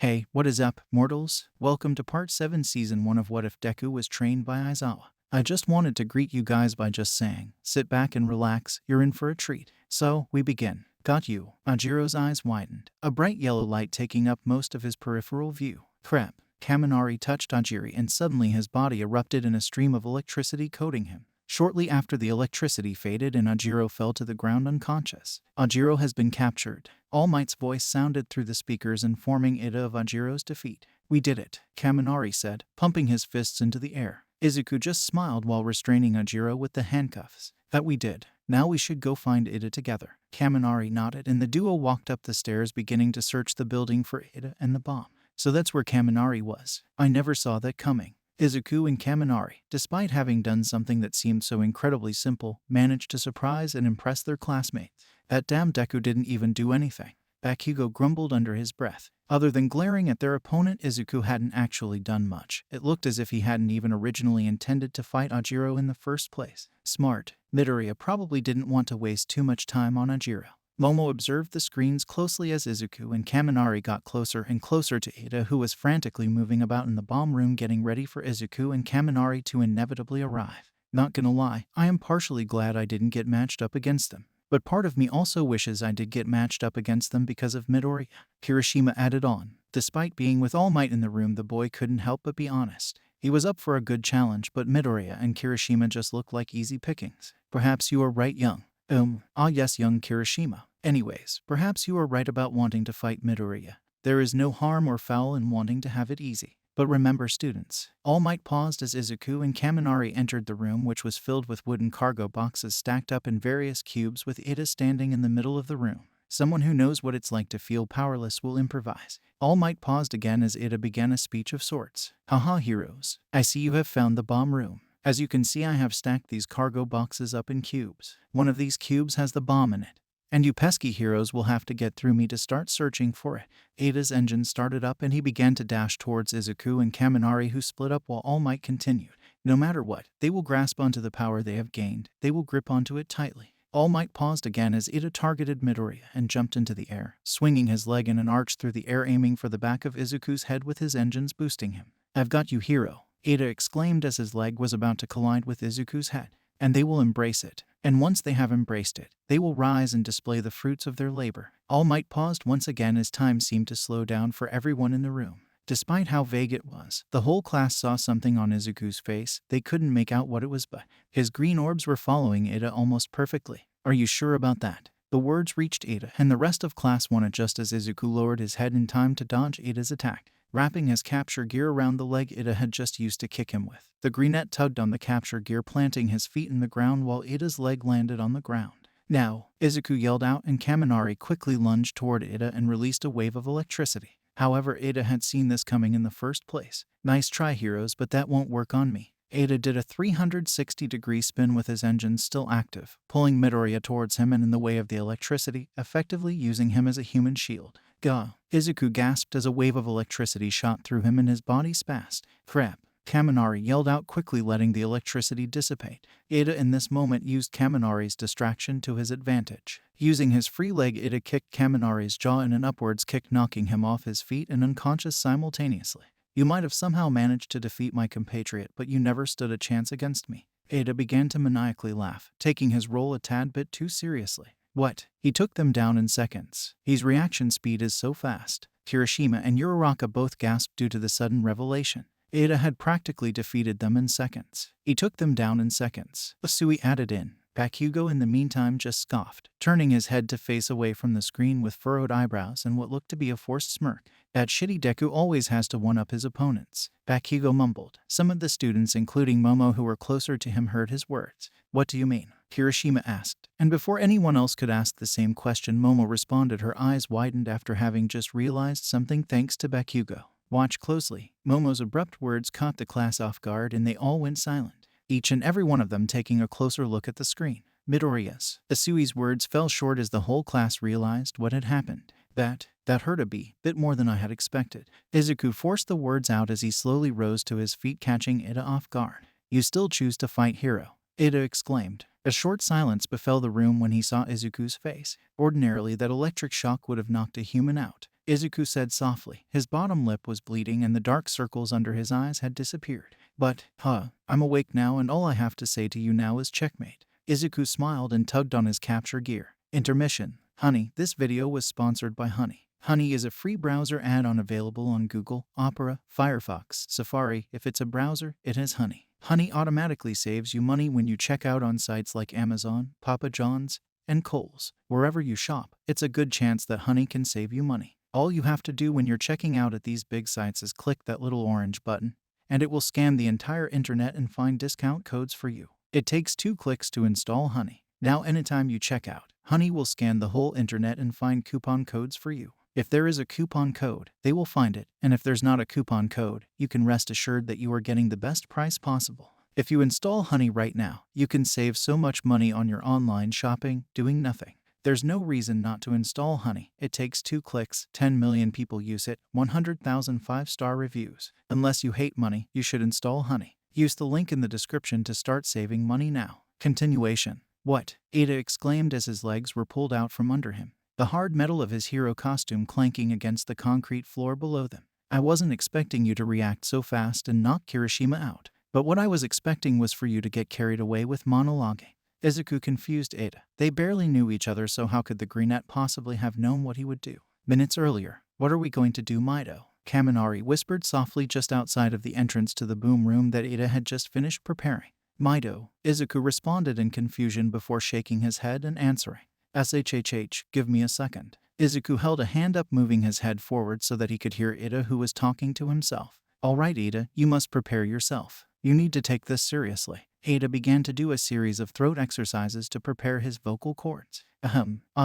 Hey, what is up, mortals? Welcome to part 7 season 1 of What If Deku Was Trained by Aizawa. I just wanted to greet you guys by just saying, sit back and relax, you're in for a treat. So, we begin. Got you. Ajiro's eyes widened, a bright yellow light taking up most of his peripheral view. Crap. Kaminari touched Ajiri and suddenly his body erupted in a stream of electricity coating him. Shortly after the electricity faded and Ajiro fell to the ground unconscious. Ajiro has been captured. All Might's voice sounded through the speakers informing Ida of Ajiro's defeat. We did it, Kaminari said, pumping his fists into the air. Izuku just smiled while restraining Ajiro with the handcuffs. That we did. Now we should go find Ida together. Kaminari nodded and the duo walked up the stairs beginning to search the building for Ida and the bomb. So that's where Kaminari was. I never saw that coming. Izuku and Kaminari, despite having done something that seemed so incredibly simple, managed to surprise and impress their classmates. That damn Deku didn't even do anything. Bakugo grumbled under his breath. Other than glaring at their opponent, Izuku hadn't actually done much. It looked as if he hadn't even originally intended to fight Ajiro in the first place. Smart. Midoriya probably didn't want to waste too much time on Ajiro. Momo observed the screens closely as Izuku and Kaminari got closer and closer to Ida, who was frantically moving about in the bomb room getting ready for Izuku and Kaminari to inevitably arrive. Not gonna lie, I am partially glad I didn't get matched up against them. But part of me also wishes I did get matched up against them because of Midoriya, Kirishima added on. Despite being with All Might in the room, the boy couldn't help but be honest. He was up for a good challenge, but Midoriya and Kirishima just looked like easy pickings. Perhaps you are right, young. Yes, young Kirishima. Anyways, perhaps you are right about wanting to fight Midoriya. There is no harm or foul in wanting to have it easy. But remember, students. All Might paused as Izuku and Kaminari entered the room, which was filled with wooden cargo boxes stacked up in various cubes with Ida standing in the middle of the room. Someone who knows what it's like to feel powerless will improvise. All Might paused again as Ida began a speech of sorts. Haha, heroes. I see you have found the bomb room. As you can see, I have stacked these cargo boxes up in cubes. One of these cubes has the bomb in it. And you pesky heroes will have to get through me to start searching for it. Ada's engine started up and he began to dash towards Izuku and Kaminari, who split up while All Might continued. No matter what, they will grasp onto the power they have gained. They will grip onto it tightly. All Might paused again as Ida targeted Midoriya and jumped into the air, swinging his leg in an arch through the air, aiming for the back of Izuku's head with his engines boosting him. I've got you, hero, Ida exclaimed as his leg was about to collide with Izuku's head. And they will embrace it. And once they have embraced it, they will rise and display the fruits of their labor. All Might paused once again as time seemed to slow down for everyone in the room. Despite how vague it was, the whole class saw something on Izuku's face. They couldn't make out what it was, but his green orbs were following Ida almost perfectly. Are you sure about that? The words reached Ida, and the rest of class 1 just as Izuku lowered his head in time to dodge Ida's attack, wrapping his capture gear around the leg Ida had just used to kick him with. The greenette tugged on the capture gear, planting his feet in the ground while Ida's leg landed on the ground. Now, Izuku yelled out and Kaminari quickly lunged toward Ida and released a wave of electricity. However, Ida had seen this coming in the first place. Nice try, heroes, but that won't work on me. Ida did a 360-degree spin with his engines still active, pulling Midoriya towards him and in the way of the electricity, effectively using him as a human shield. Gah! Izuku gasped as a wave of electricity shot through him and his body spazzed. Crap! Kaminari yelled out, quickly letting the electricity dissipate. Ida in this moment used Kaminari's distraction to his advantage. Using his free leg, Ida kicked Kaminari's jaw in an upwards kick, knocking him off his feet and unconscious simultaneously. You might have somehow managed to defeat my compatriot, but you never stood a chance against me. Ida began to maniacally laugh, taking his role a tad bit too seriously. What? He took them down in seconds. His reaction speed is so fast. Kirishima and Uraraka both gasped due to the sudden revelation. Ida had practically defeated them in seconds. He took them down in seconds. Usui added in. Bakugo in the meantime just scoffed, turning his head to face away from the screen with furrowed eyebrows and what looked to be a forced smirk. That shitty Deku always has to one-up his opponents. Bakugo mumbled. Some of the students, including Momo who were closer to him, heard his words. What do you mean? Kirishima asked. And before anyone else could ask the same question, Momo responded, her eyes widened after having just realized something thanks to Bakugo. Watch closely. Momo's abrupt words caught the class off guard and they all went silent, each and every one of them taking a closer look at the screen. Midoriya's. Usui's words fell short as the whole class realized what had happened. That hurt a bit more than I had expected. Izuku forced the words out as he slowly rose to his feet, catching Ida off guard. You still choose to fight, hero? Ida exclaimed. A short silence befell the room when he saw Izuku's face. Ordinarily, that electric shock would have knocked a human out. Izuku said softly. His bottom lip was bleeding and the dark circles under his eyes had disappeared. But, I'm awake now and all I have to say to you now is checkmate. Izuku smiled and tugged on his capture gear. Intermission. Honey, this video was sponsored by Honey. Honey is a free browser add-on available on Google, Opera, Firefox, Safari. If it's a browser, it has Honey. Honey automatically saves you money when you check out on sites like Amazon, Papa John's, and Kohl's. Wherever you shop, it's a good chance that Honey can save you money. All you have to do when you're checking out at these big sites is click that little orange button, and it will scan the entire internet and find discount codes for you. It takes 2 clicks to install Honey. Now anytime you check out, Honey will scan the whole internet and find coupon codes for you. If there is a coupon code, they will find it, and if there's not a coupon code, you can rest assured that you are getting the best price possible. If you install Honey right now, you can save so much money on your online shopping doing nothing. There's no reason not to install Honey. It takes 2 clicks, 10 million people use it, 100,000 5-star reviews. Unless you hate money, you should install Honey. Use the link in the description to start saving money now. Continuation. What? Ada exclaimed as his legs were pulled out from under him, the hard metal of his hero costume clanking against the concrete floor below them. I wasn't expecting you to react so fast and knock Kirishima out, but what I was expecting was for you to get carried away with monologuing. Izuku confused Ada. They barely knew each other, so how could the Greenette possibly have known what he would do? Minutes earlier. What are we going to do, Mido? Kaminari whispered softly just outside of the entrance to the boom room that Ada had just finished preparing. Mido, Izuku responded in confusion before shaking his head and answering. SHHH, give me a second. Izuku held a hand up, moving his head forward so that he could hear Ida, who was talking to himself. All right, Ida, you must prepare yourself. You need to take this seriously. Ada began to do a series of throat exercises to prepare his vocal cords.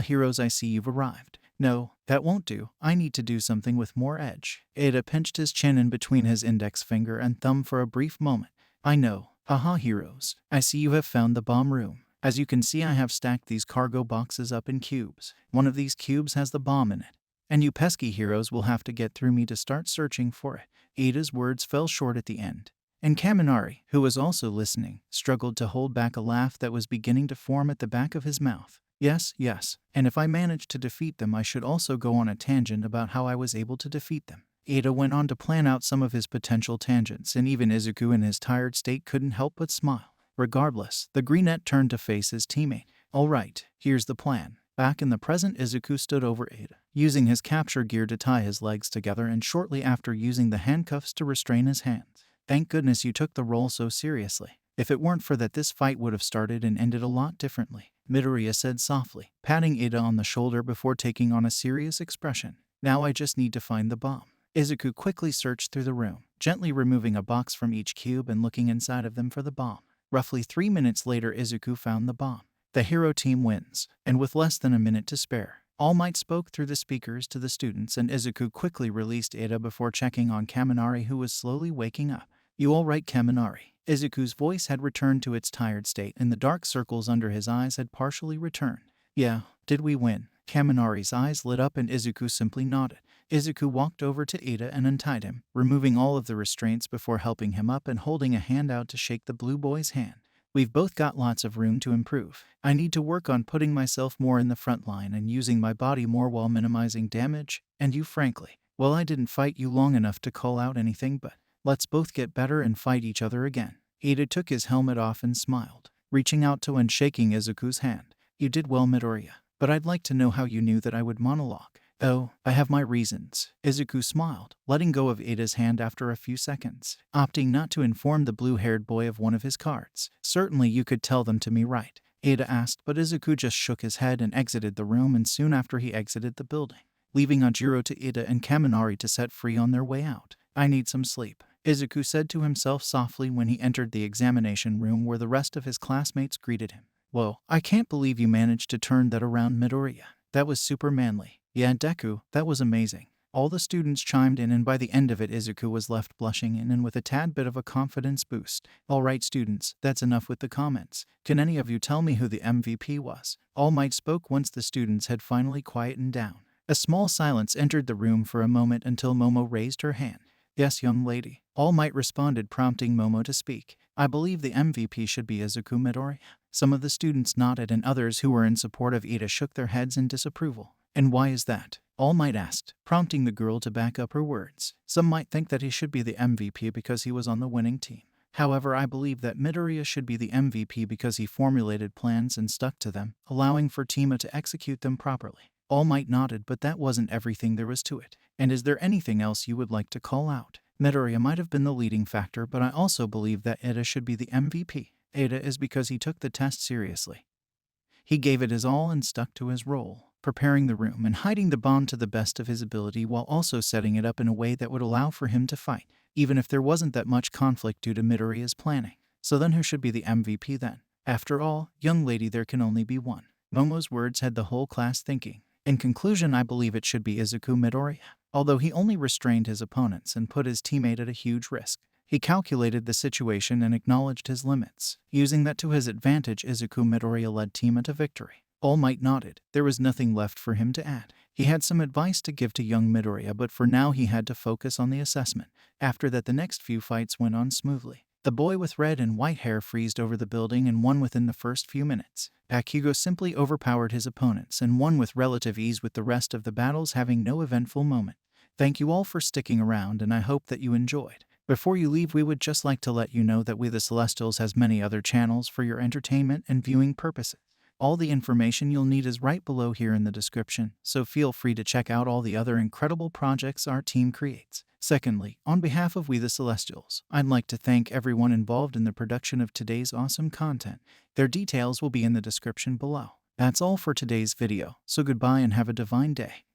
Heroes, I see you've arrived. No, that won't do. I need to do something with more edge. Ada pinched his chin in between his index finger and thumb for a brief moment. I know. Heroes. I see you have found the bomb room. As you can see, I have stacked these cargo boxes up in cubes. One of these cubes has the bomb in it, and you pesky heroes will have to get through me to start searching for it. Ada's words fell short at the end, and Kaminari, who was also listening, struggled to hold back a laugh that was beginning to form at the back of his mouth. Yes, and if I manage to defeat them, I should also go on a tangent about how I was able to defeat them. Ada went on to plan out some of his potential tangents, and even Izuku in his tired state couldn't help but smile. Regardless, the Greenette turned to face his teammate. All right, here's the plan. Back in the present, Izuku stood over Ada, using his capture gear to tie his legs together and shortly after using the handcuffs to restrain his hands. Thank goodness you took the role so seriously. If it weren't for that, this fight would have started and ended a lot differently, Midoriya said softly, patting Ada on the shoulder before taking on a serious expression. Now I just need to find the bomb. Izuku quickly searched through the room, gently removing a box from each cube and looking inside of them for the bomb. Roughly 3 minutes later, Izuku found the bomb. The hero team wins, and with less than a minute to spare, All Might spoke through the speakers to the students, and Izuku quickly released Ada before checking on Kaminari, who was slowly waking up. You all right, Kaminari? Izuku's voice had returned to its tired state, and the dark circles under his eyes had partially returned. Yeah, did we win? Kaminari's eyes lit up and Izuku simply nodded. Izuku walked over to Ada and untied him, removing all of the restraints before helping him up and holding a hand out to shake the blue boy's hand. We've both got lots of room to improve. I need to work on putting myself more in the front line and using my body more while minimizing damage, and you frankly, well, I didn't fight you long enough to call out anything, but let's both get better and fight each other again. Ada took his helmet off and smiled, reaching out to and shaking Izuku's hand. You did well, Midoriya, but I'd like to know how you knew that I would monologue. Oh, I have my reasons. Izuku smiled, letting go of Ada's hand after a few seconds, opting not to inform the blue-haired boy of one of his cards. Certainly you could tell them to me, right? Ada asked, but Izuku just shook his head and exited the room, and soon after he exited the building, leaving Ajiro to Ada and Kaminari to set free on their way out. I need some sleep, Izuku said to himself softly when he entered the examination room where the rest of his classmates greeted him. Whoa, I can't believe you managed to turn that around, Midoriya. That was super manly. Yeah, Deku, that was amazing. All the students chimed in, and by the end of it, Izuku was left blushing and with a tad bit of a confidence boost. All right, students, that's enough with the comments. Can any of you tell me who the MVP was? All Might spoke once the students had finally quietened down. A small silence entered the room for a moment until Momo raised her hand. Yes, young lady. All Might responded, prompting Momo to speak. I believe the MVP should be Izuku, Midoriya. Some of the students nodded and others who were in support of Ida shook their heads in disapproval. And why is that? All Might asked, prompting the girl to back up her words. Some might think that he should be the MVP because he was on the winning team. However, I believe that Midoriya should be the MVP because he formulated plans and stuck to them, allowing for Tima to execute them properly. All Might nodded, but that wasn't everything there was to it. And is there anything else you would like to call out? Midoriya might have been the leading factor, but I also believe that Ada should be the MVP. Ada is because he took the test seriously. He gave it his all and stuck to his role, preparing the room and hiding the bomb to the best of his ability while also setting it up in a way that would allow for him to fight, even if there wasn't that much conflict due to Midoriya's planning. So then who should be the MVP then? After all, young lady, there can only be one. Momo's words had the whole class thinking. In conclusion, I believe it should be Izuku Midoriya. Although he only restrained his opponents and put his teammate at a huge risk, he calculated the situation and acknowledged his limits. Using that to his advantage, Izuku Midoriya led Tima to victory. All Might nodded. There was nothing left for him to add. He had some advice to give to young Midoriya, but for now he had to focus on the assessment. After that, the next few fights went on smoothly. The boy with red and white hair freezed over the building and won within the first few minutes. Bakugo simply overpowered his opponents and won with relative ease, with the rest of the battles having no eventful moment. Thank you all for sticking around, and I hope that you enjoyed. Before you leave, we would just like to let you know that We the Celestials has many other channels for your entertainment and viewing purposes. All the information you'll need is right below here in the description, so feel free to check out all the other incredible projects our team creates. Secondly, on behalf of We the Celestials, I'd like to thank everyone involved in the production of today's awesome content. Their details will be in the description below. That's all for today's video, so goodbye and have a divine day.